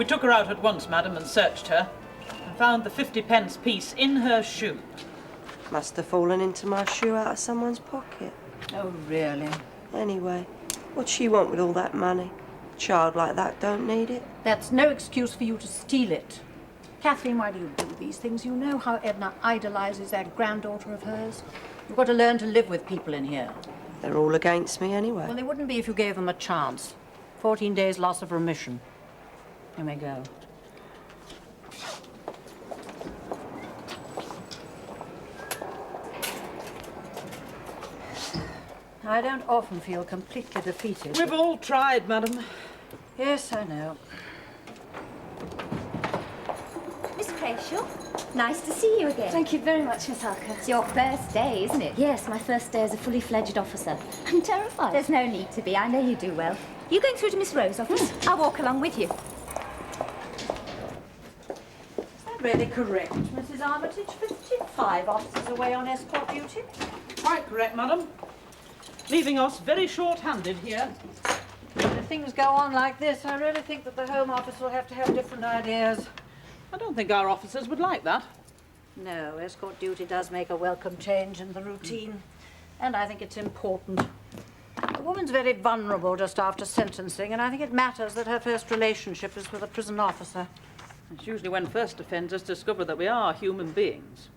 took her out at once, madam, and searched her, and found the 50p piece in her shoe. Must have fallen into my shoe out of someone's pocket. Oh, really? Anyway, what'd she want with all that money? A child like that don't need it. That's no excuse for you to steal it. Kathleen, why do you do these things? You know how Edna idolizes that granddaughter of hers. You've got to learn to live with people in here. They're all against me anyway. Well, they wouldn't be if you gave them a chance. 14 days loss of remission. You may go. I don't often feel completely defeated. We've all tried, madam. Yes, I know. Miss Crashaw, nice to see you again. Thank you very much, Miss Harker. It's your first day, isn't it? Yes, my first day as a fully fledged officer. I'm terrified. There's no need to be. I know you do well. You going through to Miss Rowe's office? I'll walk along with you. Is that really correct, Mrs. Armitage? 55 officers away on escort duty? Quite correct, madam. Leaving us very short-handed here. If things go on like this, I really think that the Home Office will have to have different ideas. I don't think our officers would like that. No, escort duty does make a welcome change in the routine. And I think it's important. A woman's very vulnerable just after sentencing, and I think it matters that her first relationship is with a prison officer. It's usually when first offenders discover that we are human beings.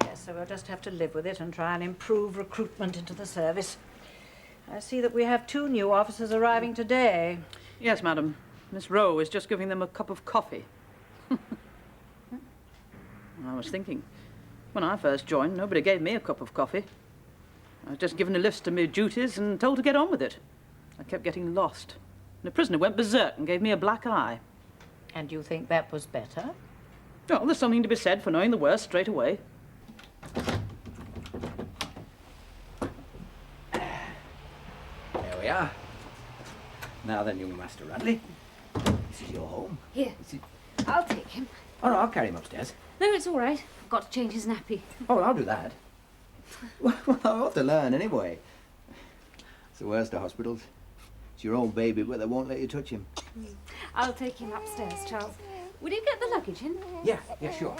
Yes, so we'll just have to live with it and try and improve recruitment into the service. I see that we have 2 new officers arriving today. Yes, madam. Miss Rowe is just giving them a cup of coffee. I was thinking, when I first joined, nobody gave me a cup of coffee. I was just given a list of my duties and told to get on with it. I kept getting lost. And the prisoner went berserk and gave me a black eye. And you think that was better? Well, there's something to be said for knowing the worst straight away. There we are. Now then, young Master Radley. This is your home. Here, I'll take him. Oh, no, I'll carry him upstairs. No, it's all right. I've got to change his nappy. Oh, I'll do that. Well, I ought to learn anyway. It's the worst of hospitals. It's your own baby, but they won't let you touch him. I'll take him upstairs, Charles. Will you get the luggage in? Yeah, sure.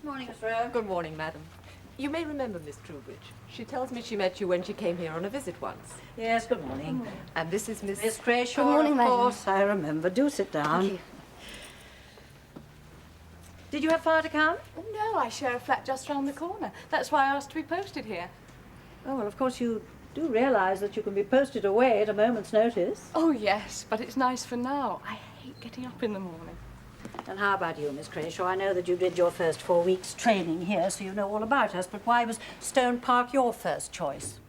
Morning, Miss Rowe. Good morning, madam. You may remember Miss Trowbridge. She tells me she met you when she came here on a visit once. Yes, good morning. And this is Miss... Miss Crashaw, Good morning, of madam. course. I remember. Do sit down. Thank you. Did you have far to come? No, I share a flat just round the corner. That's why I asked to be posted here. Oh, well, of course you do realise that you can be posted away at a moment's notice. Oh, yes, but it's nice for now. I hate getting up in the morning. And how about you, Miss Crashaw? I know that you did your first 4 weeks training here, so you know all about us, but why was Stone Park your first choice?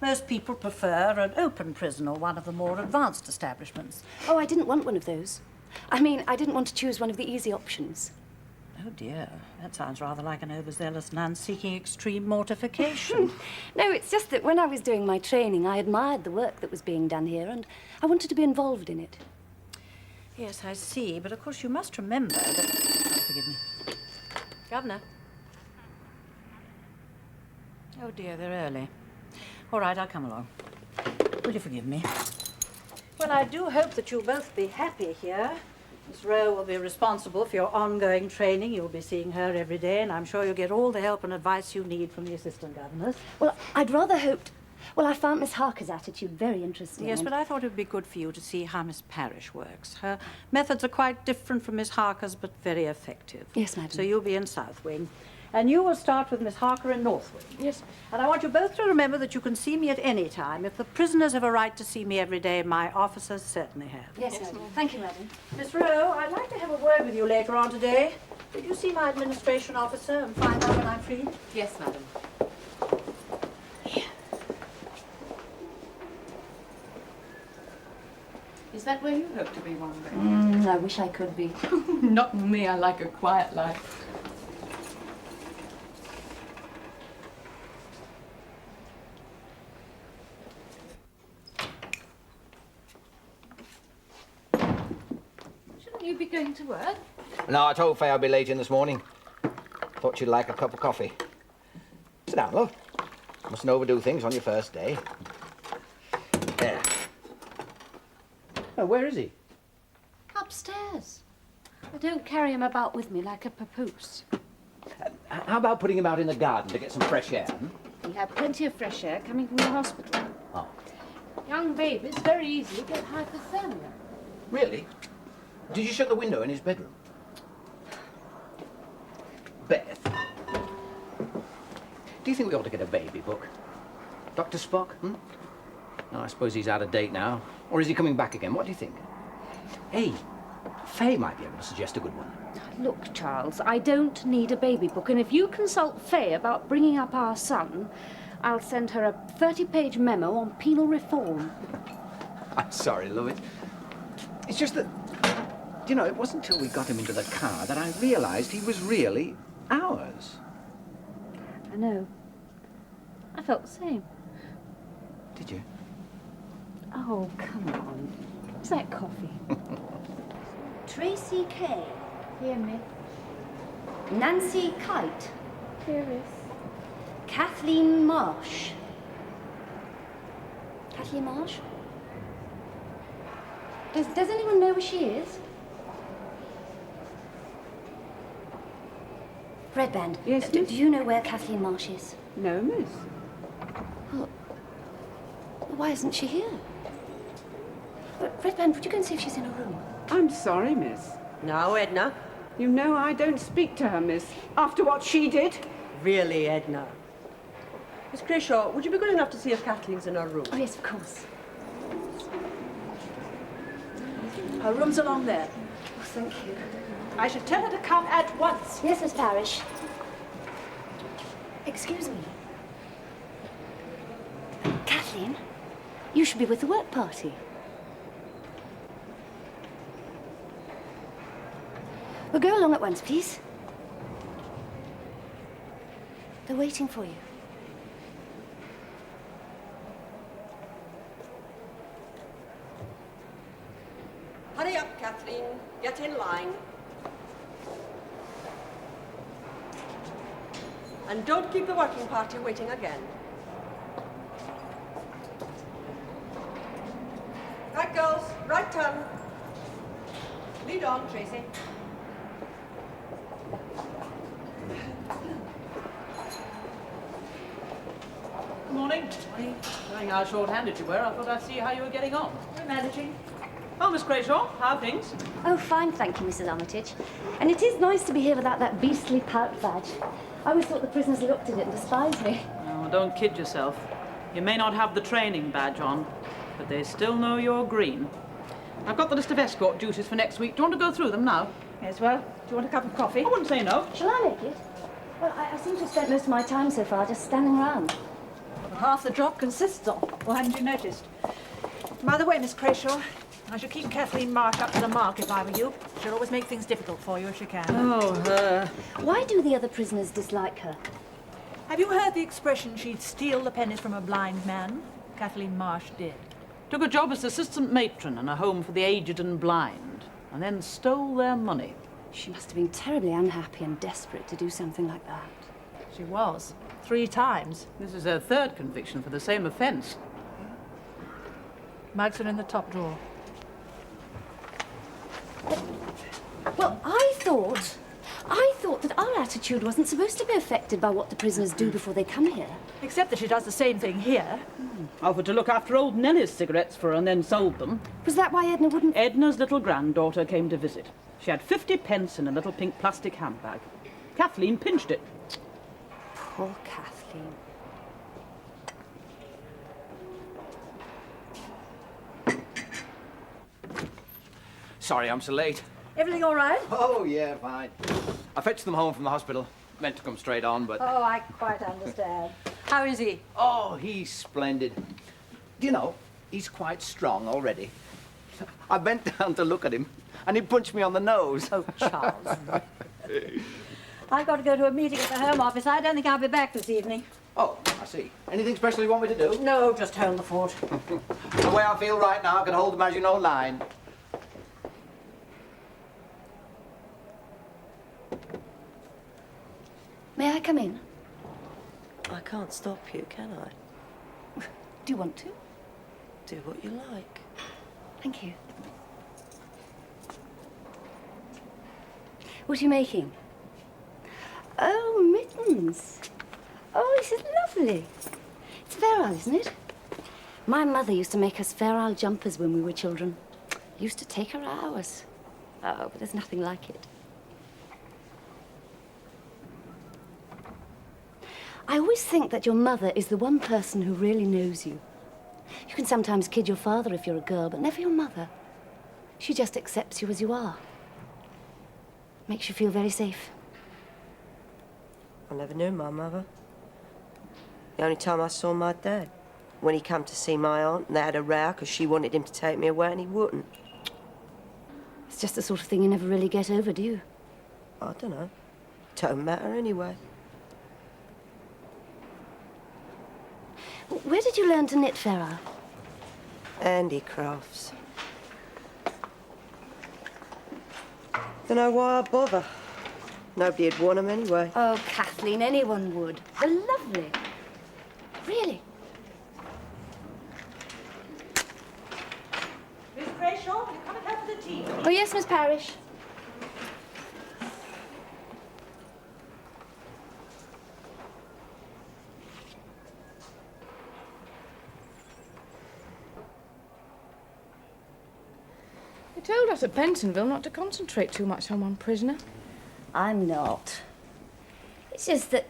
Most people prefer an open prison or one of the more advanced establishments. Oh, I didn't want one of those. I mean, I didn't want to choose one of the easy options. Oh, dear. That sounds rather like an overzealous nun seeking extreme mortification. No, it's just that when I was doing my training, I admired the work that was being done here, and I wanted to be involved in it. Yes, I see, but of course you must remember that... Oh, forgive me. Governor. Oh, dear, they're early. All right, I'll come along. Will you forgive me? Well, I do hope that you'll both be happy here. Miss Rowe will be responsible for your ongoing training. You'll be seeing her every day, and I'm sure you'll get all the help and advice you need from the assistant governors. Well, I'd rather hoped... Well, I found Miss Harker's attitude very interesting. Yes, but I thought it would be good for you to see how Miss Parrish works. Her methods are quite different from Miss Harker's, but very effective. Yes, madam. So you'll be in South Wing. And you will start with Miss Harker in North Wing. Yes. And I want you both to remember that you can see me at any time. If the prisoners have a right to see me every day, my officers certainly have. Yes, madam. Thank you, madam. Miss Rowe, I'd like to have a word with you later on today. Did you see my administration officer and find out when I'm free? Yes, madam. Is that where you hope to be one day? I wish I could be. Not me, I like a quiet life. Shouldn't you be going to work? No, I told Faye I'd be late in this morning. Thought she'd like a cup of coffee. Sit down, love. Mustn't overdo things on your first day. There. Oh, where is he? Upstairs. I don't carry him about with me like a papoose. How about putting him out in the garden to get some fresh air? We have plenty of fresh air coming from the hospital. Oh. Young babies very easily get hypothermia. Really? Did you shut the window in his bedroom? Beth, do you think we ought to get a baby book? Dr. Spock, No, I suppose he's out of date now. Or is he coming back again? What do you think? Hey, Faye might be able to suggest a good one. Look, Charles, I don't need a baby book, and if you consult Faye about bringing up our son, I'll send her a 30-page memo on penal reform. I'm sorry, Louis. It's just that, you know, it wasn't until we got him into the car that I realized he was really ours. I know. I felt the same. Did you? Oh, come on. Is that coffee? Tracy Kay. Here, miss. Nancy Kite. Here is. Kathleen Marsh. Kathleen Marsh? Does anyone know where she is? Red Band. Yes, Do miss? you know where Kathleen Marsh is? No, miss. Why isn't she here? Red Band, would you go and see if she's in her room? I'm sorry, miss. No, Edna. You know I don't speak to her, miss, after what she did. Really, Edna. Miss Crayshaw, would you be good enough to see if Kathleen's in her room? Oh, yes, of course. Her room's along there. Oh, thank you. I should tell her to come at once. Yes, Miss Parrish. Excuse me. Kathleen, you should be with the work party. Well, go along at once, please. They're waiting for you. Hurry up, Kathleen. Get in line. And don't keep the working party waiting again. Right, girls. Right turn. Lead on, Tracy. Good morning. Knowing how short-handed you were, I thought I'd see how you were getting on. We're managing. Oh, Miss Crayshaw, how are things? Oh, fine, thank you, Mrs. Armitage. And it is nice to be here without that beastly pout badge. I always thought the prisoners looked at it and despised me. Oh, don't kid yourself. You may not have the training badge on, but they still know you're green. I've got the list of escort duties for next week. Do you want to go through them now? Yes, well, do you want a cup of coffee? I wouldn't say no. Shall I make it? Well, I seem to have spent most of my time so far just standing around. Half the job consists of, or hadn't you noticed? By the way, Miss Crayshaw, I should keep Kathleen Marsh up to the mark if I were you. She'll always make things difficult for you if she can. Oh, her. Why do the other prisoners dislike her? Have you heard the expression, she'd steal the pennies from a blind man? Kathleen Marsh did. Took a job as assistant matron in a home for the aged and blind, and then stole their money. She must have been terribly unhappy and desperate to do something like that. She was. 3 times. This is her third conviction for the same offence. Mugs are in the top drawer. Well, I thought that our attitude wasn't supposed to be affected by what the prisoners do before they come here. Except that she does the same thing here. Offered to look after old Nellie's cigarettes for her and then sold them. Was that why Edna wouldn't... Edna's little granddaughter came to visit. She had 50 pence in a little pink plastic handbag. Kathleen pinched it. Poor Kathleen. Sorry I'm so late. Everything all right? Oh, yeah, fine. I fetched them home from the hospital. Meant to come straight on, but... Oh, I quite understand. How is he? Oh, he's splendid. Do you know, he's quite strong already. I bent down to look at him, and he punched me on the nose. Oh, Charles. I've got to go to a meeting at the Home Office. I don't think I'll be back this evening. Oh, I see. Anything special you want me to do? No, just hold the fort. The way I feel right now, I can hold them as you know line. May I come in? I can't stop you, can I? Do you want to? Do what you like. Thank you. What are you making? Oh, mittens. Oh, this is lovely. It's Fair Isle, isn't it? My mother used to make us Fair Isle jumpers when we were children. Used to take her hours. Oh, but there's nothing like it. I always think that your mother is the one person who really knows you. You can sometimes kid your father if you're a girl, but never your mother. She just accepts you as you are. Makes you feel very safe. I never knew my mother. The only time I saw my dad, when he came to see my aunt, and they had a row because she wanted him to take me away and he wouldn't. It's just the sort of thing you never really get over, do you? I don't know. Don't matter anyway. Where did you learn to knit, Fair Isle? Handicrafts. Don't know why I bother. Nobody'd want them anyway. Oh, Kathleen, anyone would. They're lovely. Really. Miss Grayshaw, you come and help with the tea. Oh, yes, Miss Parrish. They told us at Pentonville not to concentrate too much on one prisoner. I'm not. It's just that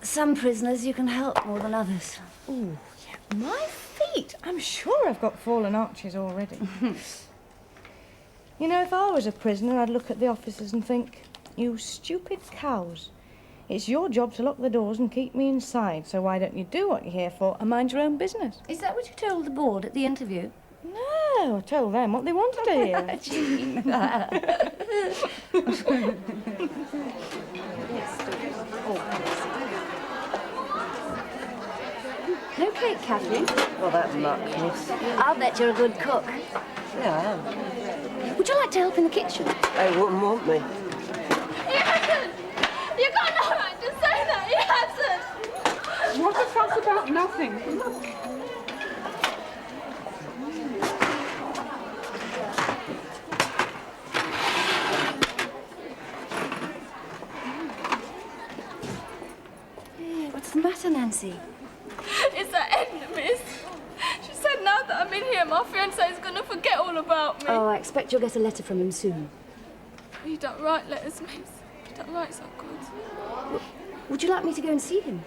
some prisoners you can help more than others. Ooh, yeah, my feet. I'm sure I've got fallen arches already. You know, if I was a prisoner, I'd look at the officers and think, you stupid cows. It's your job to lock the doors and keep me inside, so why don't you do what you're here for and mind your own business? Is that what you told the board at the interview? No, I told them what they wanted to hear. Jean. No cake, Kathleen. Well, that's muckless. I'll bet you're a good cook. Yeah, I am. Would you like to help in the kitchen? They wouldn't want me. He hasn't! You got no right to say that! He hasn't! What a fuss about nothing. What's the matter, Nancy? It's that Edna, miss. She said now that I'm in here, my fiancé is going to forget all about me. Oh, I expect you'll get a letter from him soon. He don't write letters, miss. He don't write so good. Would you like me to go and see him?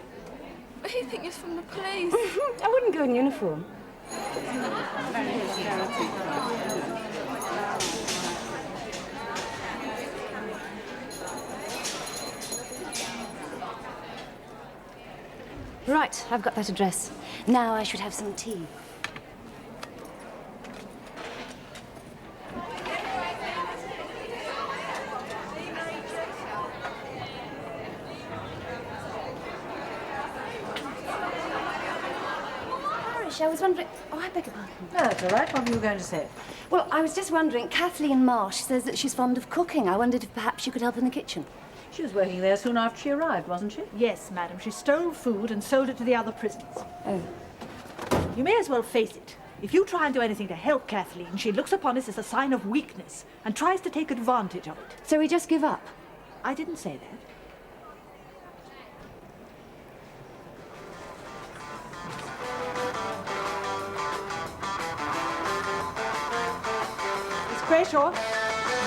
But he thinks he's from the police. I wouldn't go in uniform. Right, I've got that address. Now I should have some tea. I was wondering... Oh, I beg your pardon. No, that's all right. What were you going to say? Well, I was just wondering, Kathleen Marsh says that she's fond of cooking. I wondered if perhaps you could help in the kitchen. She was working there soon after she arrived, wasn't she? Yes, madam. She stole food and sold it to the other prisoners. Oh. You may as well face it. If you try and do anything to help Kathleen, she looks upon it as a sign of weakness and tries to take advantage of it. So we just give up? I didn't say that. Grayshaw,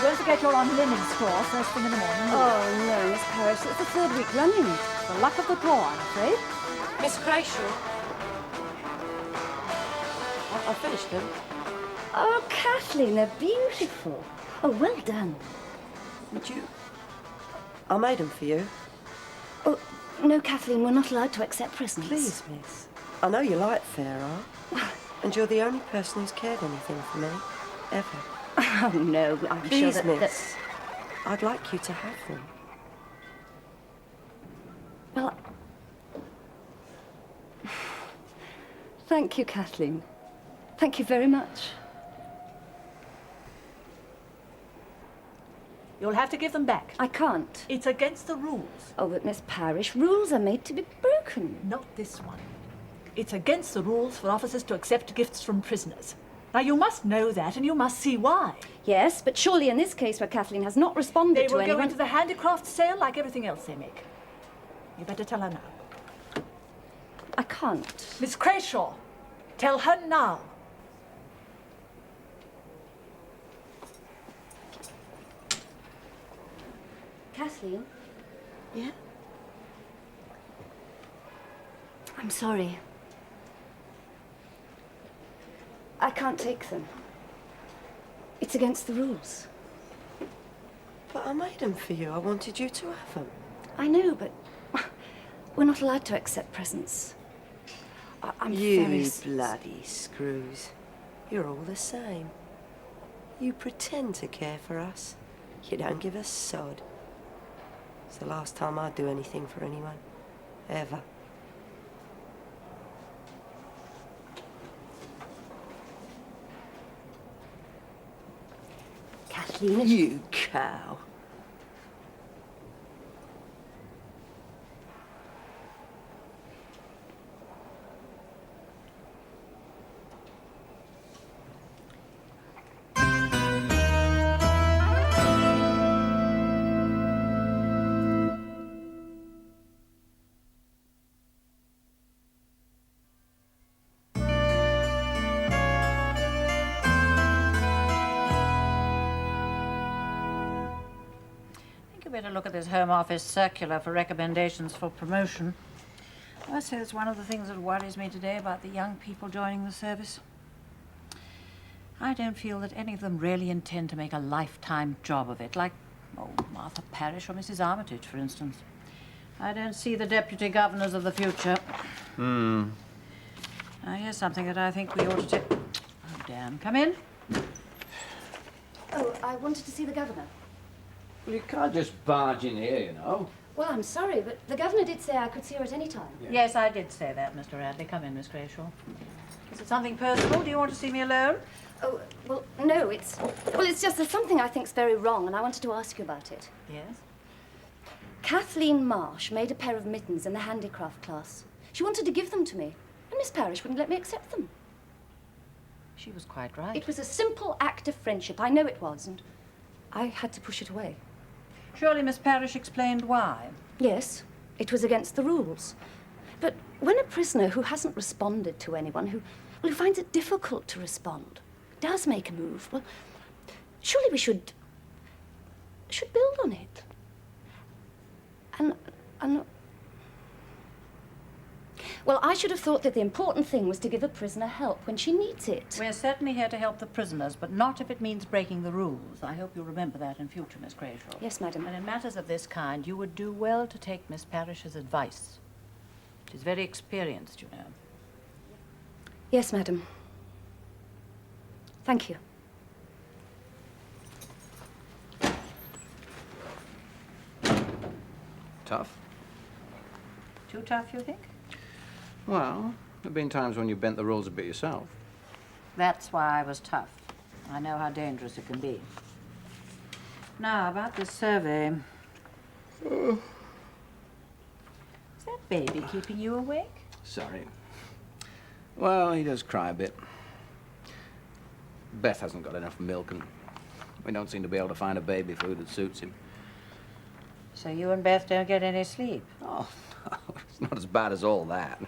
don't forget you're on linen store first thing in the morning. Oh, no, Miss Parrish, it's the third week running. The luck of the draw, I'm afraid. Miss Grayshaw. I finished them. Oh, Kathleen, they're beautiful. Oh, well done. Would you... I made them for you. Oh, no, Kathleen, we're not allowed to accept presents. Please, miss. I know you like Fair Isle. And you're the only person who's cared anything for me, ever. Oh, no, I'm Please, sure that... miss. I'd like you to have them. Well... Thank you, Kathleen. Thank you very much. You'll have to give them back. I can't. It's against the rules. Oh, but Miss Parrish, rules are made to be broken. Not this one. It's against the rules for officers to accept gifts from prisoners. Now, you must know that, and you must see why. Yes, but surely in this case where Kathleen has not responded They to will anyone... go into the handicraft sale like everything else they make. You better tell her now. I can't. Miss Crayshaw, tell her now. Kathleen? Yeah? I'm sorry. I can't take them. It's against the rules. But I made them for you. I wanted you to have them. I know, but we're not allowed to accept presents. I'm very... You bloody screws. You're all the same. You pretend to care for us. You don't give a sod. It's the last time I'd do anything for anyone. Ever. Kathleen... You cow. Better look at this Home Office circular for recommendations for promotion. I must say it's one of the things that worries me today about the young people joining the service. I don't feel that any of them really intend to make a lifetime job of it, like Martha Parrish or Mrs. Armitage, for instance. I don't see the deputy governors of the future. Now, here's something that I think we ought to take... Oh, damn. Come in. Oh, I wanted to see the governor. Well, you can't just barge in here, you know. Well, I'm sorry, but the governor did say I could see her at any time. Yeah. Yes, I did say that, Mr. Radley. Come in, Miss Crayshaw. Is it something personal? Do you want to see me alone? Oh, well, no, it's... Well, it's just there's something I think's very wrong, and I wanted to ask you about it. Yes? Kathleen Marsh made a pair of mittens in the handicraft class. She wanted to give them to me, and Miss Parrish wouldn't let me accept them. She was quite right. It was a simple act of friendship. I know it was, and I had to push it away. Surely Miss Parrish explained why. Yes, it was against the rules. But when a prisoner who hasn't responded to anyone, who finds it difficult to respond, does make a move, well, surely we should build on it. And well, I should have thought that the important thing was to give a prisoner help when she needs it. We're certainly here to help the prisoners, but not if it means breaking the rules. I hope you'll remember that in future, Miss Crayshaw. Yes, madam. And in matters of this kind, you would do well to take Miss Parrish's advice. She's very experienced, you know. Yes, madam. Thank you. Tough? Too tough, you think? Well, there have been times when you bent the rules a bit yourself. That's why I was tough. I know how dangerous it can be. Now, about this survey. Is that baby keeping you awake? Sorry. Well, he does cry a bit. Beth hasn't got enough milk, and we don't seem to be able to find a baby food that suits him. So you and Beth don't get any sleep? Oh, it's not as bad as all that.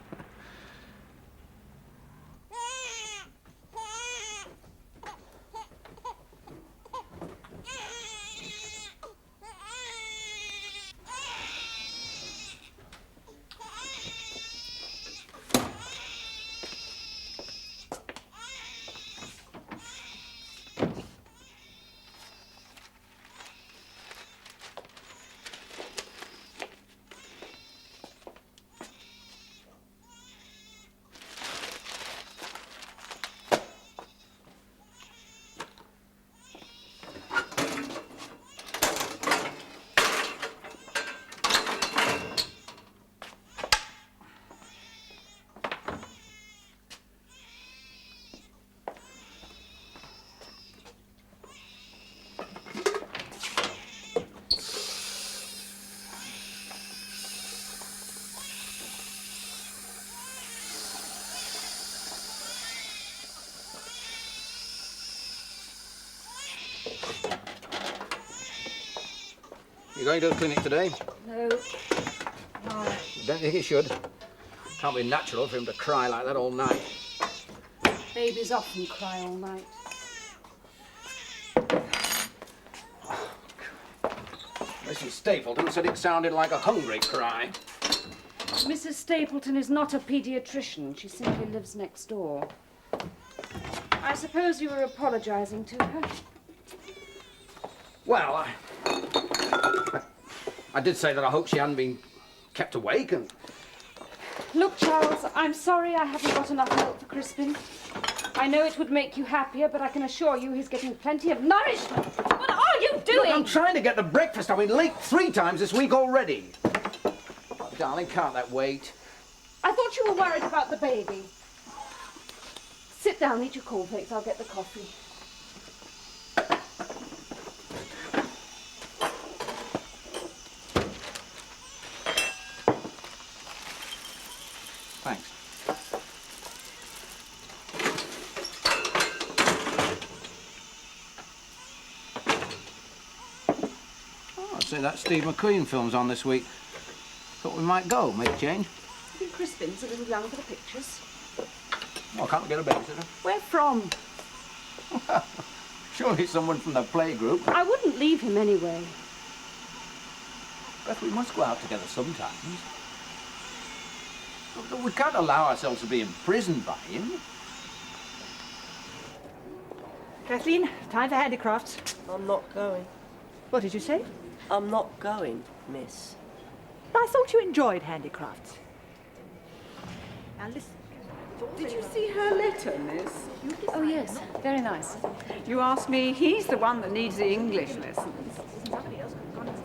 You going to the clinic today? No. Don't think he should. Can't be natural for him to cry like that all night. Babies often cry all night. Mrs. Stapleton said it sounded like a hungry cry. Mrs. Stapleton is not a paediatrician. She simply lives next door. I suppose you were apologising to her. Well, I did say that I hope she hadn't been kept awake and... Look, Charles, I'm sorry I haven't got enough milk for Crispin. I know it would make you happier, but I can assure you he's getting plenty of nourishment. What are you doing? Look, I'm trying to get the breakfast. I've been late 3 times this week already. Oh, darling, can't that wait? I thought you were worried about the baby. Sit down, eat your cornflakes. I'll get the coffee. Thanks. Oh, I'd say that Steve McQueen film's on this week. Thought we might go, make a change. I think Crispin's a little young for the pictures. Well, can't we get a babysitter? Where from? Surely someone from the playgroup. I wouldn't leave him anyway. Beth, we must go out together sometimes. Look, we can't allow ourselves to be imprisoned by him. Kathleen, time for handicrafts. I'm not going. What did you say? I'm not going, miss. I thought you enjoyed handicrafts. Now listen. Did you see her letter, miss? Oh, yes. Very nice. You asked me, he's the one that needs the English lessons.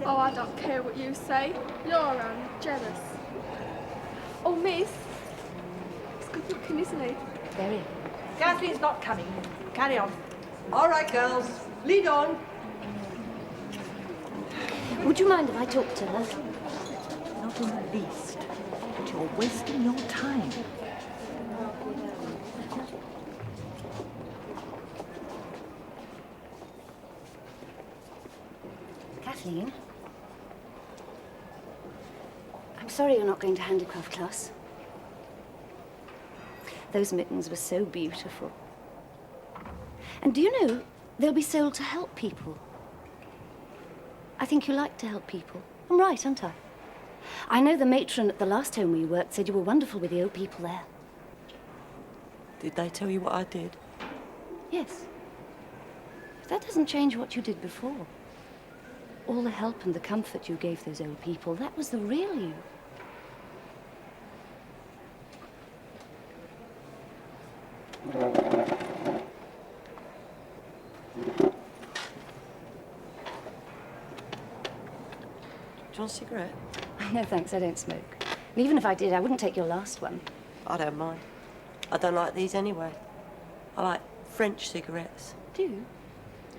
Oh, I don't care what you say. You're jealous. Oh, miss. It's good looking, isn't he? Very. Kathleen's not coming. Carry on. All right, girls. Lead on. Would you mind if I talked to her? Not in the least. But you're wasting your time. Kathleen? I'm sorry you're not going to handicraft class. Those mittens were so beautiful. And do you know, they'll be sold to help people. I think you like to help people. I'm right, aren't I? I know the matron at the last home we worked said you were wonderful with the old people there. Did they tell you what I did? Yes. But that doesn't change what you did before. All the help and the comfort you gave those old people, that was the real you. Do you want a cigarette? No, thanks, I don't smoke. And even if I did, I wouldn't take your last one. I don't mind. I don't like these anyway. I like French cigarettes. Do you?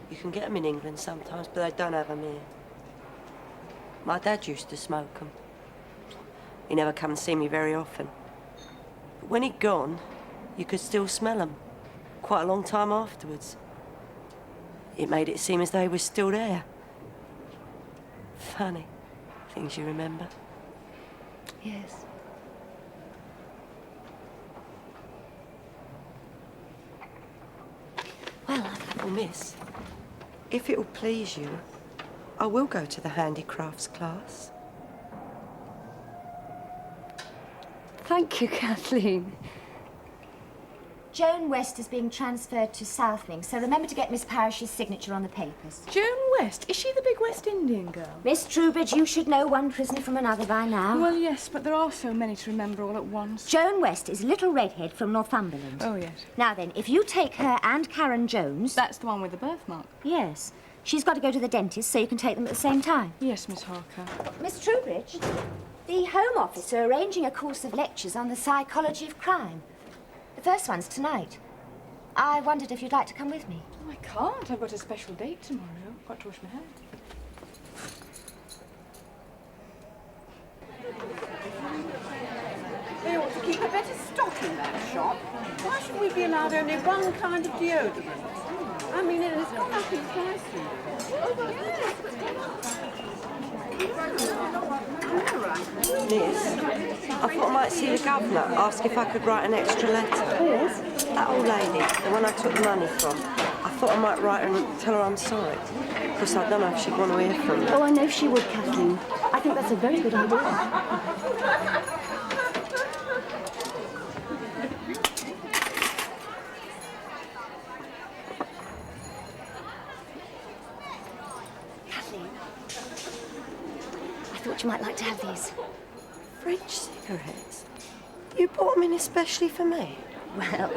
You can get them in England sometimes, but they don't have them here. My dad used to smoke them. He never come and see me very often. But when he'd gone, you could still smell them. Quite a long time afterwards. It made it seem as though he was still there. Funny. Things you remember. Yes. Well, Well, miss, if it'll please you, I will go to the handicrafts class. thank you, Kathleen. Joan West is being transferred to South Wing, so remember to get Miss Parrish's signature on the papers. Joan West? Is she the big West Indian girl? Miss Trubridge, you should know one prisoner from another by now. Well, yes, but there are so many to remember all at once. Joan West is a little redhead from Northumberland. Oh, yes. Now then, if you take her and Karen Jones... That's the one with the birthmark. Yes. She's got to go to the dentist, so you can take them at the same time. Yes, Miss Harker. Miss Trubridge, the Home Office are arranging a course of lectures on the psychology of crime. The first one's tonight. I wondered if you'd like to come with me. Oh, I can't. I've got a special date tomorrow. I've got to wash my hair. They ought to keep a better stock in that shop. Why should we be allowed only one kind of deodorant? I mean, it's gone up in price. Oh, yes. Miss, I thought I might see the governor, ask if I could write an extra letter. Who is? That old lady, the one I took the money from. I thought I might write her and tell her I'm sorry. Of course, I don't know if she'd want to hear from me. Oh, I know she would, Kathleen. I think that's a very good idea. Kathleen, I thought you might like to have these. French cigarettes? You bought them in especially for me? Well,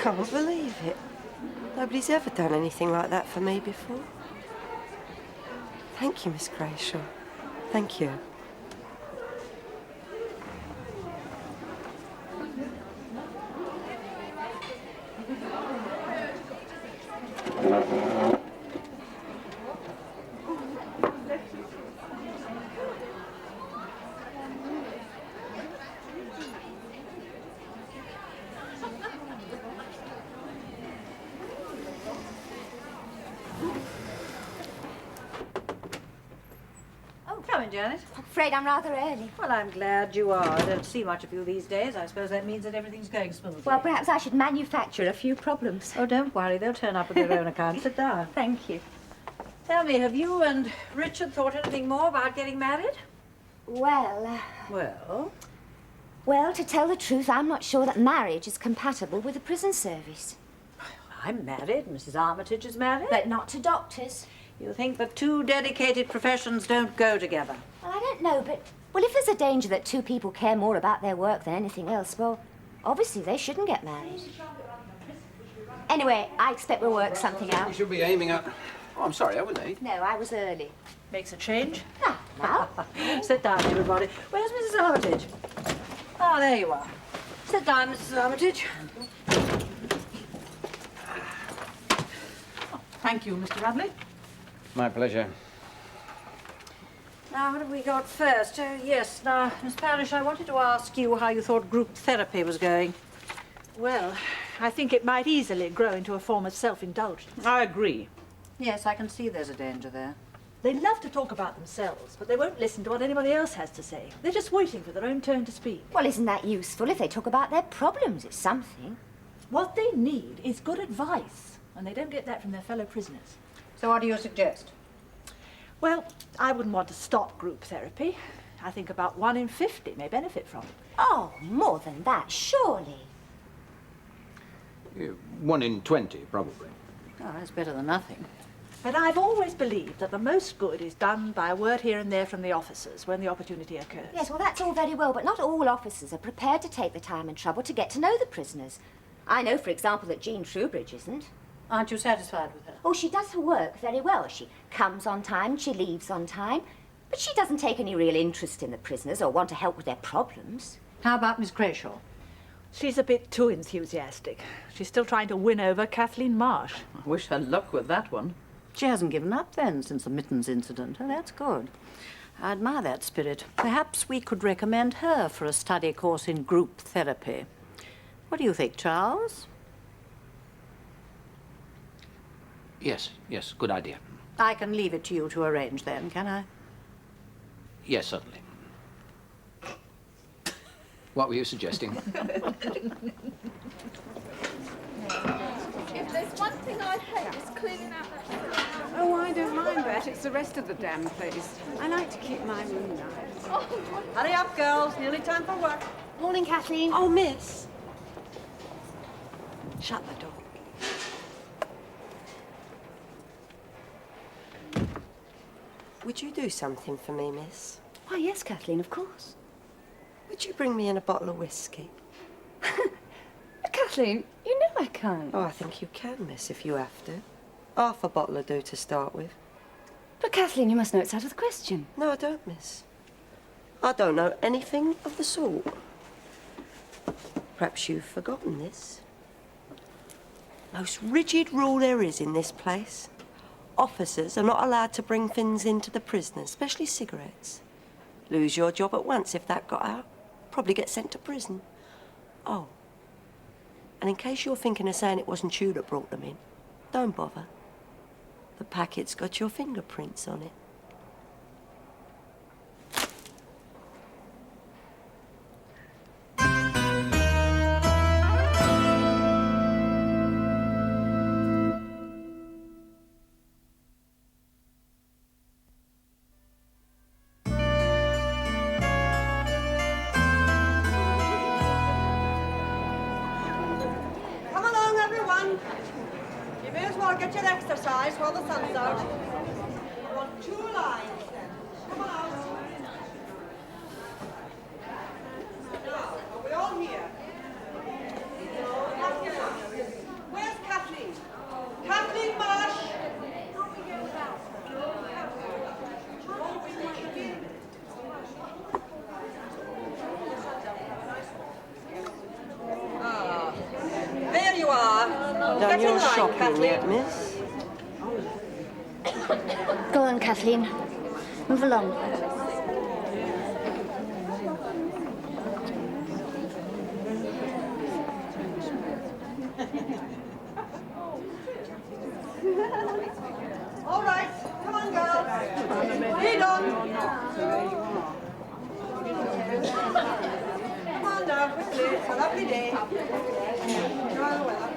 Can't believe it. Nobody's ever done anything like that for me before. Thank you, Miss Grayshaw. Thank you. Come in, Janet. I'm afraid I'm rather early. Well, I'm glad you are. I don't see much of you these days. I suppose that means that everything's going smoothly. Well, perhaps I should manufacture a few problems. Oh, don't worry. They'll turn up at their own account. Sit down. Thank you. Tell me, have you and Richard thought anything more about getting married? Well, Well, to tell the truth, I'm not sure that marriage is compatible with the prison service. I'm married. Mrs. Armitage is married. But not to doctors. You think that two dedicated professions don't go together? Well, I don't know, but... Well, if there's a danger that two people care more about their work than anything else, well, obviously they shouldn't get married. Anyway, I expect we'll work something You out. should be aiming at... Oh, I'm sorry, I wasn't late. No, I was early. Makes a change. Now? Sit down, everybody. Where's Mrs. Armitage? Ah, there you are. Sit down, Mrs. Armitage. Thank you, Mr. Radley. My pleasure. Now, what have we got first? Oh, yes. Now, Miss Parrish, I wanted to ask you how you thought group therapy was going. Well, I think it might easily grow into a form of self-indulgence. I agree. Yes, I can see there's a danger there. They love to talk about themselves, but they won't listen to what anybody else has to say. They're just waiting for their own turn to speak. Well, isn't that useful? If they talk about their problems, it's something. What they need is good advice, and they don't get that from their fellow prisoners. So what do you suggest? Well, I wouldn't want to stop group therapy. I think about 1 in 50 may benefit from it. Oh, more than that, surely. 1 in 20, probably. Oh, that's better than nothing. But I've always believed that the most good is done by a word here and there from the officers when the opportunity occurs. Yes, well, that's all very well, but not all officers are prepared to take the time and trouble to get to know the prisoners. I know, for example, that Jean Trubridge isn't. Aren't you satisfied with her? Oh, she does her work very well. She comes on time, she leaves on time, but she doesn't take any real interest in the prisoners or want to help with their problems. How about Miss Crayshaw? She's a bit too enthusiastic. She's still trying to win over Kathleen Marsh. I wish her luck with that one. She hasn't given up then since the mittens incident. Oh, that's good. I admire that spirit. Perhaps we could recommend her for a study course in group therapy. What do you think, Charles? Yes, good idea. I can leave it to you to arrange then, can I? Yes, certainly. What were you suggesting? If there's one thing I hate, it's cleaning out that... Oh, I don't mind that. It's the rest of the damn place. I like to keep my room nice. Hurry up, girls. Nearly time for work. Morning, Kathleen. Oh, miss. Shut the door. Would you do something for me, miss? Why, yes, Kathleen, of course. Would you bring me in a bottle of whiskey? But Kathleen, you know I can't. Oh, I think you can, miss, if you have to. Half a bottle will do to start with. But Kathleen, you must know it's out of the question. No, I don't, miss. I don't know anything of the sort. Perhaps you've forgotten this. Most rigid rule there is in this place. Officers are not allowed to bring things into the prisoners, especially cigarettes. Lose your job at once if that got out. Probably get sent to prison. Oh, and in case you're thinking of saying it wasn't you that brought them in, don't bother. The packet's got your fingerprints on it. on. You may as well get your exercise while the sun's out. We're on 2 lines then. Come on out. Now, are we all here? Where's Kathleen? Kathleen Marsh! Ah, there you are. Done Get in your line, shopping Kathleen. yet, miss? Go on, Kathleen. Move along. All right, come on, girls. Lead on. Come on now, quickly. It's a lovely day. Enjoy the weather.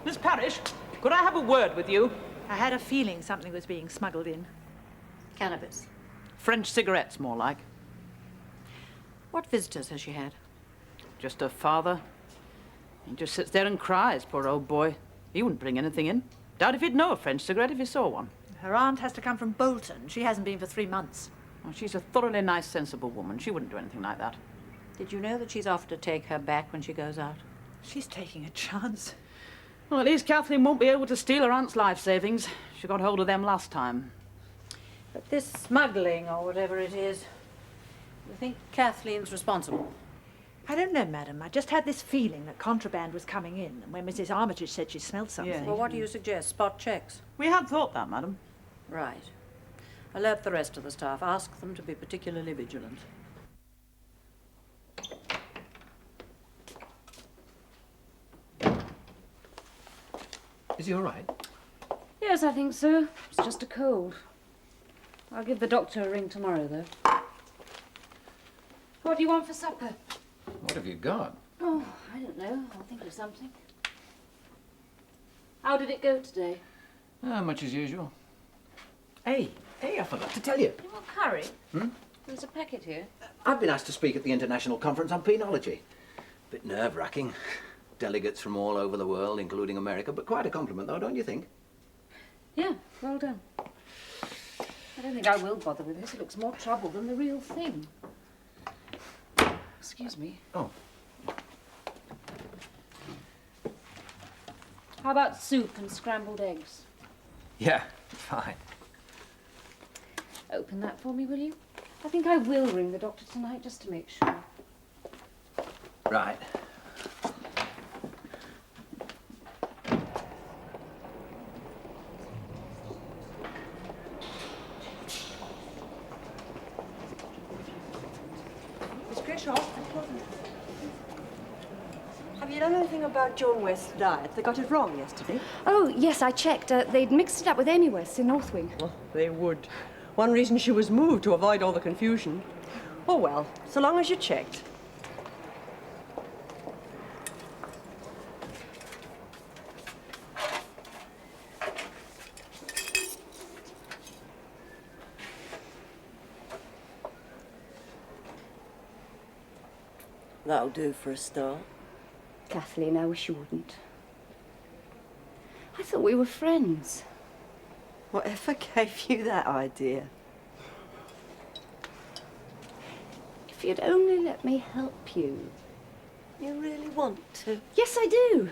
Miss Parrish, could I have a word with you? I had a feeling something was being smuggled in. Cannabis. French cigarettes, more like. What visitors has she had? Just her father. He just sits there and cries, poor old boy. He wouldn't bring anything in. Doubt if he'd know a French cigarette if he saw one. Her aunt has to come from Bolton. She hasn't been for 3 months. Oh, she's a thoroughly nice, sensible woman. She wouldn't do anything like that. Did you know that she's offered to take her back when she goes out? She's taking a chance. Well, at least Kathleen won't be able to steal her aunt's life savings. She got hold of them last time. But this smuggling, or whatever it is, you think Kathleen's responsible? I don't know, madam. I just had this feeling that contraband was coming in, and when Mrs. Armitage said she smelled something... Yeah. Well, what do you suggest? Spot checks? We had thought that, madam. Right. Alert the rest of the staff. Ask them to be particularly vigilant. Is he all right? Yes, I think so. It's just a cold. I'll give the doctor a ring tomorrow, though. What do you want for supper? What have you got? Oh, I don't know. I'll think of something. How did it go today? Much as usual. Hey, I forgot to tell you. You want curry? There's a packet here. I've been asked to speak at the International Conference on Penology. Bit nerve-wracking. Delegates from all over the world, including America, but quite a compliment, though, don't you think? Yeah, well done. I don't think I will bother with this. It looks more trouble than the real thing. Excuse me. Oh. How about soup and scrambled eggs? Yeah, fine. Open that for me, will you? I think I will ring the doctor tonight, just to make sure. Right. Miss Grishaw, have you done anything about Joan West's diet? They got it wrong yesterday. Oh, yes, I checked. They'd mixed it up with Amy West in North Wing. Oh, they would. One reason she was moved, to avoid all the confusion. Oh, well, so long as you checked. That'll do for a start. Kathleen, I wish you wouldn't. I thought we were friends. Whatever gave you that idea? If you'd only let me help you. You really want to? Yes, I do.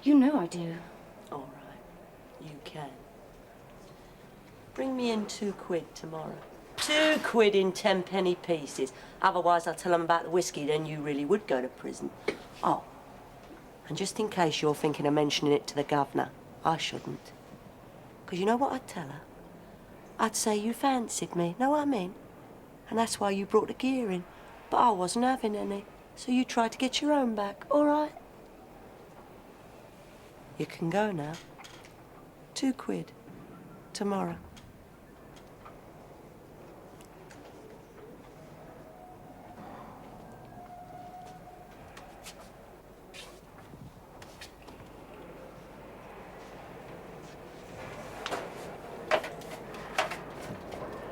You know I do. All right, you can. Bring me in £2 tomorrow. £2 in 10-penny pieces. Otherwise, I'll tell them about the whiskey, then you really would go to prison. Oh, and just in case you're thinking of mentioning it to the governor, I shouldn't. Because you know what I'd tell her? I'd say you fancied me, know what I mean? And that's why you brought the gear in. But I wasn't having any. So you try to get your own back, all right? You can go now. £2 tomorrow.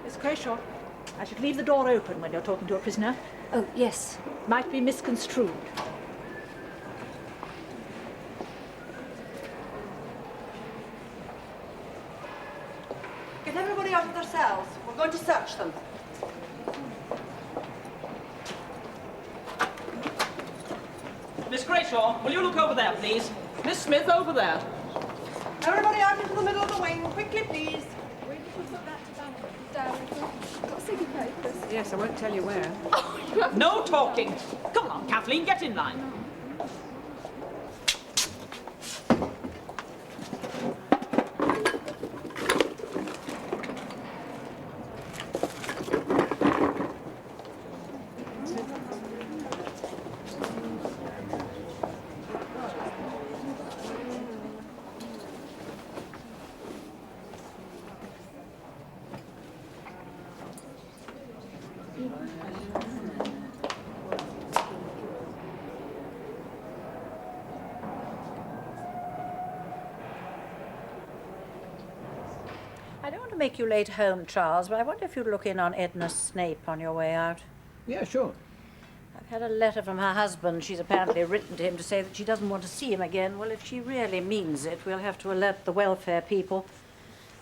Miss Crayshaw, I should leave the door open when you're talking to a prisoner. Oh, yes. Might be misconstrued. Get everybody out of their cells. We're going to search them. Miss Crayshaw, will you look over there, please? Miss Smith, over there. Everybody out into the middle of the wing. Quickly, please. Where did you put that down? Got sticky papers. Yes, I won't tell you where. No talking. Come on, Kathleen, get in line. I don't want to make you late home, Charles, but I wonder if you'd look in on Edna Snape on your way out. Yeah, sure. I've had a letter from her husband. She's apparently written to him to say that she doesn't want to see him again. Well, if she really means it, we'll have to alert the welfare people.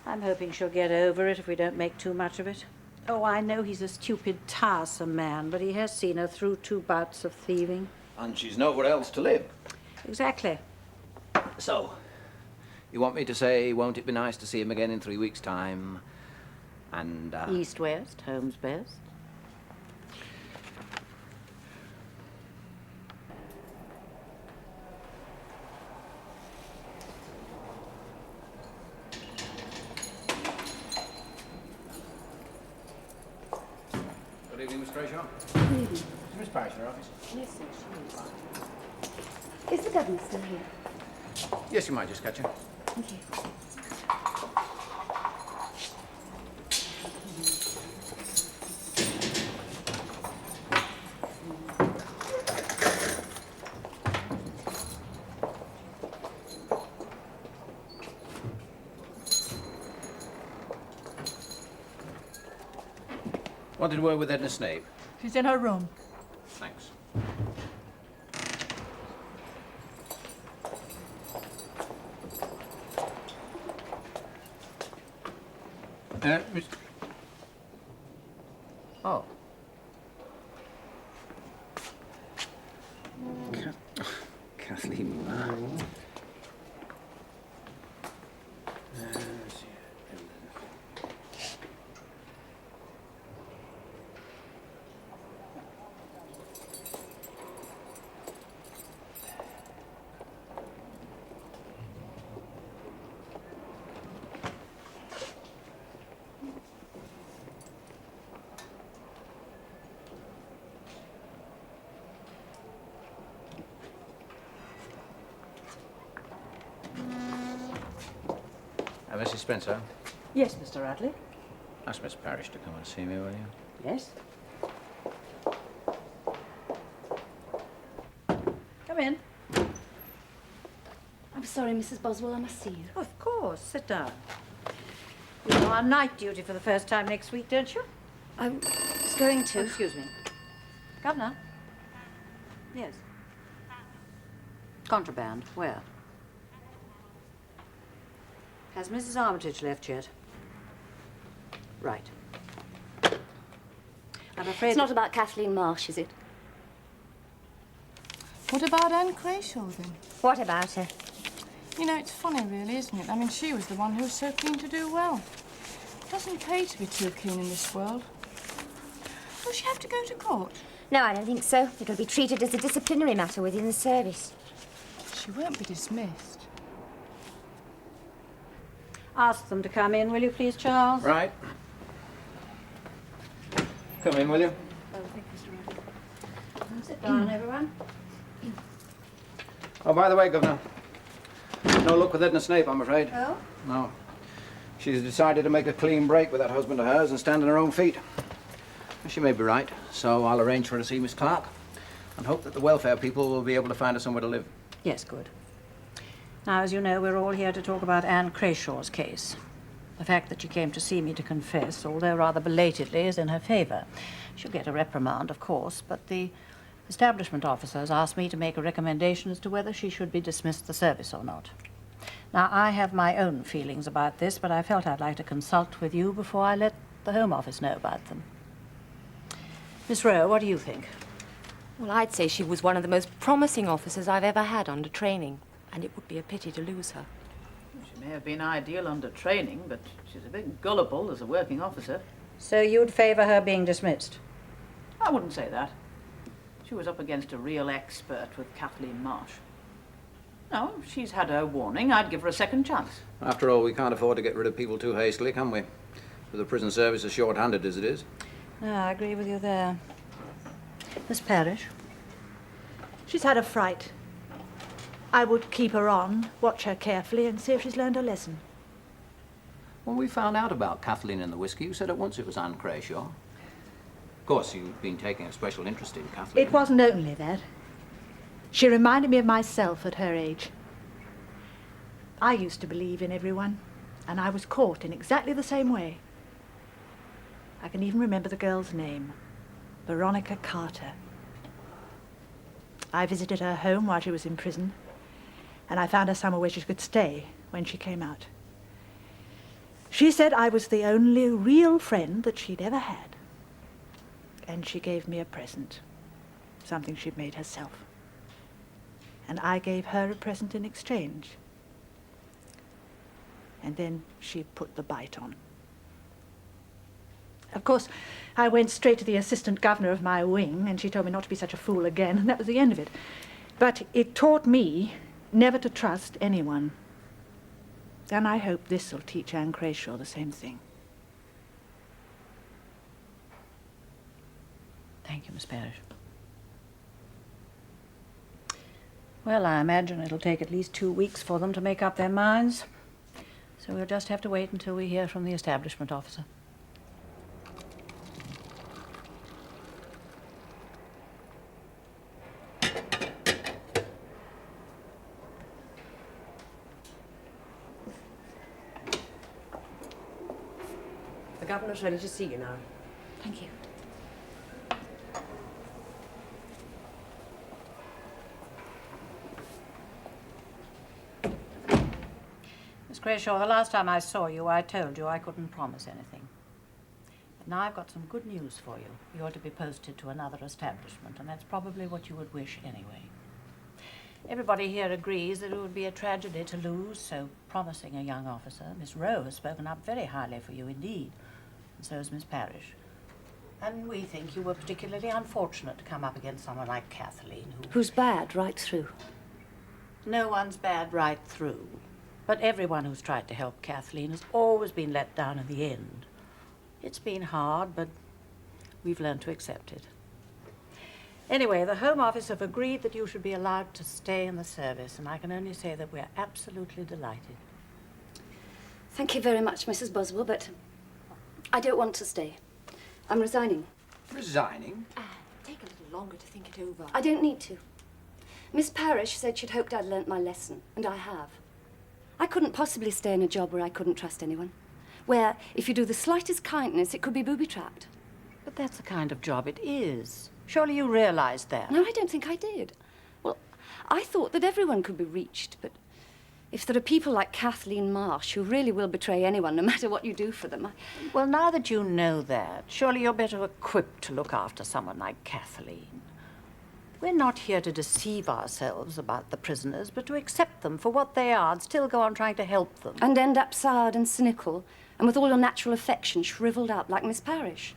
I'm hoping she'll get over it if we don't make too much of it. Oh, I know he's a stupid, tiresome man, but he has seen her through 2 bouts of thieving. And she's nowhere else to live. Exactly. So, you want me to say, won't it be nice to see him again in 3 weeks' time? And, East-west, home's best. Good evening, Miss Crayshaw. Good evening. Is Miss Parrish in her office? Yes, sir, she is. Is the governor still here? Yes, you might just catch her. Thank you. Wanted to word with Edna Snape. She's in her room. Thanks. Miss... Oh. Kathleen, Mrs. Spencer, Yes, Mr. Radley. ask Miss Parrish to come and see me, will you? Yes. Come in. I'm sorry, Mrs. Boswell, I must see you. Of course, sit down. You are on night duty for the first time next week, don't you? I was going to. Oh, excuse me. Governor? Yes. Contraband. Where? Has Mrs. Armitage left yet? Right. I'm afraid... It's not about Kathleen Marsh, is it? What about Anne Crayshaw, then? What about her? You know, it's funny, really, isn't it? I mean, she was the one who was so keen to do well. It doesn't pay to be too keen in this world. Will she have to go to court? No, I don't think so. It'll be treated as a disciplinary matter within the service. She won't be dismissed. Ask them to come in, will you please, Charles? Right. Come in, will you? Oh, thank you, Mr. Sit down, everyone. Oh, by the way, Governor, no luck with Edna Snape, I'm afraid. Oh? No. She's decided to make a clean break with that husband of hers and stand on her own feet. She may be right, so I'll arrange for her to see Miss Clark and hope that the welfare people will be able to find her somewhere to live. Yes, good. Now, as you know, we're all here to talk about Anne Crayshaw's case. The fact that she came to see me to confess, although rather belatedly, is in her favour. She'll get a reprimand, of course, but the establishment officers asked me to make a recommendation as to whether she should be dismissed the service or not. Now, I have my own feelings about this, but I felt I'd like to consult with you before I let the Home Office know about them. Miss Rowe, what do you think? Well, I'd say she was one of the most promising officers I've ever had under training, and it would be a pity to lose her. She may have been ideal under training, but she's a bit gullible as a working officer. So you'd favour her being dismissed? I wouldn't say that. She was up against a real expert with Kathleen Marsh. No, she's had her warning. I'd give her a second chance. After all, we can't afford to get rid of people too hastily, can we? With the prison service as short-handed as it is. No, I agree with you there. Miss Parrish? She's had a fright. I would keep her on, watch her carefully, and see if she's learned her lesson. When we found out about Kathleen and the whiskey, you said at once it was Anne Crayshaw. Of course, you've been taking a special interest in Kathleen. It wasn't only that. She reminded me of myself at her age. I used to believe in everyone, and I was caught in exactly the same way. I can even remember the girl's name, Veronica Carter. I visited her home while she was in prison, and I found her somewhere where she could stay when she came out. She said I was the only real friend that she'd ever had. And she gave me a present, something she'd made herself. And I gave her a present in exchange. And then she put the bite on. Of course, I went straight to the assistant governor of my wing, and she told me not to be such a fool again, and that was the end of it. But it taught me never to trust anyone. And I hope this will teach Anne Crayshaw the same thing. Thank you, Miss Parrish. Well, I imagine it'll take at least 2 weeks for them to make up their minds. So we'll just have to wait until we hear from the establishment officer. The governor's ready to see you now. Thank you. Miss Crayshaw, the last time I saw you, I told you I couldn't promise anything. But now I've got some good news for you. You're to be posted to another establishment, and that's probably what you would wish anyway. Everybody here agrees that it would be a tragedy to lose so promising a young officer. Miss Rowe has spoken up very highly for you indeed, and so has Miss Parrish. And we think you were particularly unfortunate to come up against someone like Kathleen, Who's bad right through. No one's bad right through. But everyone who's tried to help Kathleen has always been let down in the end. It's been hard, but we've learned to accept it. Anyway, the Home Office have agreed that you should be allowed to stay in the service, and I can only say that we're absolutely delighted. Thank you very much, Mrs. Boswell, but I don't want to stay. I'm resigning. Resigning? Take a little longer to think it over. I don't need to. Miss Parrish said she'd hoped I'd learnt my lesson, and I have. I couldn't possibly stay in a job where I couldn't trust anyone, where if you do the slightest kindness, it could be booby-trapped. But that's the kind of job it is. Surely you realize that. No, I don't think I did. Well, I thought that everyone could be reached, but if there are people like Kathleen Marsh who really will betray anyone, no matter what you do for them, Well, now that you know that, surely you're better equipped to look after someone like Kathleen. We're not here to deceive ourselves about the prisoners, but to accept them for what they are and still go on trying to help them. And end up soured and cynical, and with all your natural affection shriveled up like Miss Parrish.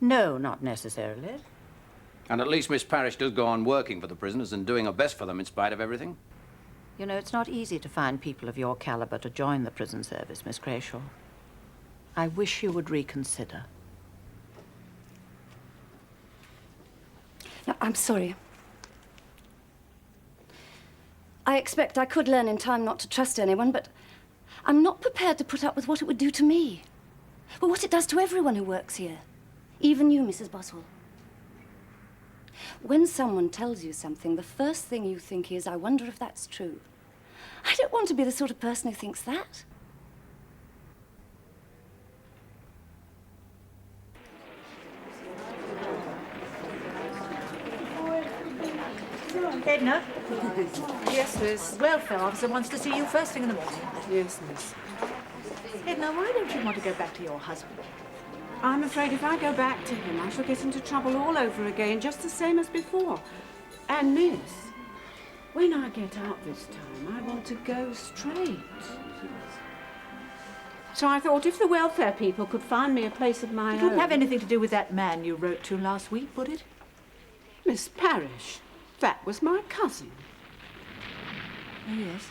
No, not necessarily. And at least Miss Parrish does go on working for the prisoners and doing her best for them in spite of everything. You know, it's not easy to find people of your caliber to join the prison service, Miss Crayshaw. I wish you would reconsider. No, I'm sorry. I expect I could learn in time not to trust anyone, but I'm not prepared to put up with what it would do to me. Well, what it does to everyone who works here. Even you, Mrs. Boswell. When someone tells you something, the first thing you think is, I wonder if that's true. I don't want to be the sort of person who thinks that. Edna? Yes, miss. The welfare officer wants to see you first thing in the morning. Yes, miss. Edna, why don't you want to go back to your husband? I'm afraid if I go back to him, I shall get into trouble all over again, just the same as before. And, miss, when I get out this time, I want to go straight. So I thought if the welfare people could find me a place of my own... It wouldn't have anything to do with that man you wrote to last week, would it? Miss Parrish, that was my cousin. Oh, yes.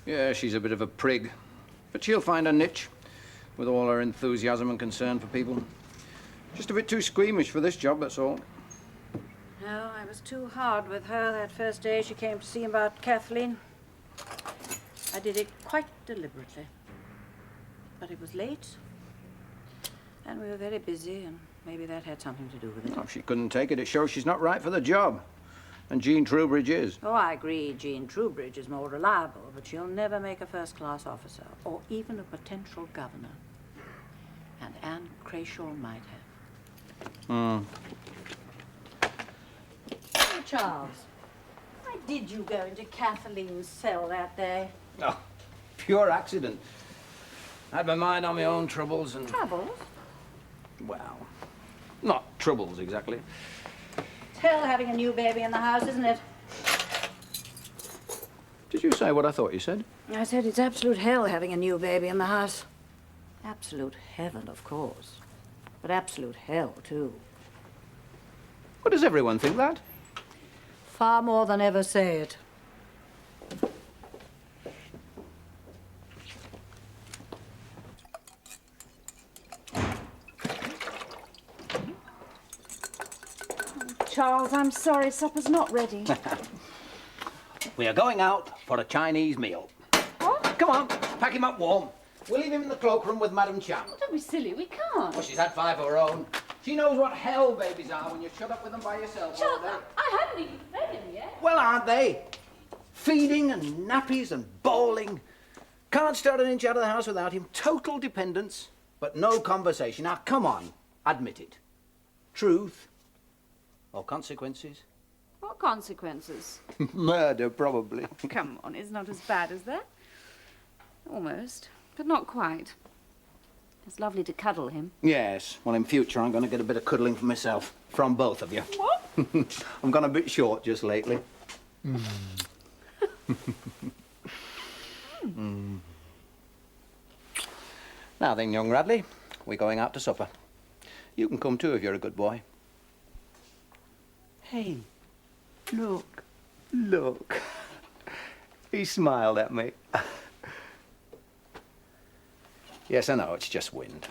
Yeah, she's a bit of a prig. But she'll find her niche, with all her enthusiasm and concern for people. Just a bit too squeamish for this job, that's all. No, I was too hard with her that first day she came to see about Kathleen. I did it quite deliberately. But it was late, and we were very busy, and maybe that had something to do with it. Oh, if she couldn't take it, it shows she's not right for the job. And Jean Trowbridge is. Oh, I agree Jean Trowbridge is more reliable, but she'll never make a first-class officer, or even a potential governor. And Anne Crayshaw might have. Oh, Charles, why did you go into Kathleen's cell that day? Oh, pure accident. I had my mind on my own troubles and... Troubles? Well, not troubles exactly. It's hell having a new baby in the house, isn't it? Did you say what I thought you said? I said it's absolute hell having a new baby in the house. Absolute heaven, of course. But absolute hell, too. Well, does everyone think that? Far more than ever say it. Charles, I'm sorry, supper's not ready. We are going out for a Chinese meal. What? Come on, pack him up warm. We'll leave him in the cloakroom with Madame Cham. Don't be silly, we can't. Well, she's had 5 of her own. She knows what hell babies are when you're shut up with them by yourself all day. I haven't even fed him yet. Well, aren't they? Feeding and nappies and bawling. Can't stir an inch out of the house without him. Total dependence, but no conversation. Now, come on, admit it. Truth or consequences? What consequences? Murder, probably. Come on, it's not as bad as that. Almost, but not quite. It's lovely to cuddle him. Yes. Well, in future, I'm going to get a bit of cuddling for myself. From both of you. What? I've gone a bit short just lately. Now then, young Radley, we're going out to supper. You can come too if you're a good boy. Hey, look, look. He smiled at me. Yes, I know, it's just wind.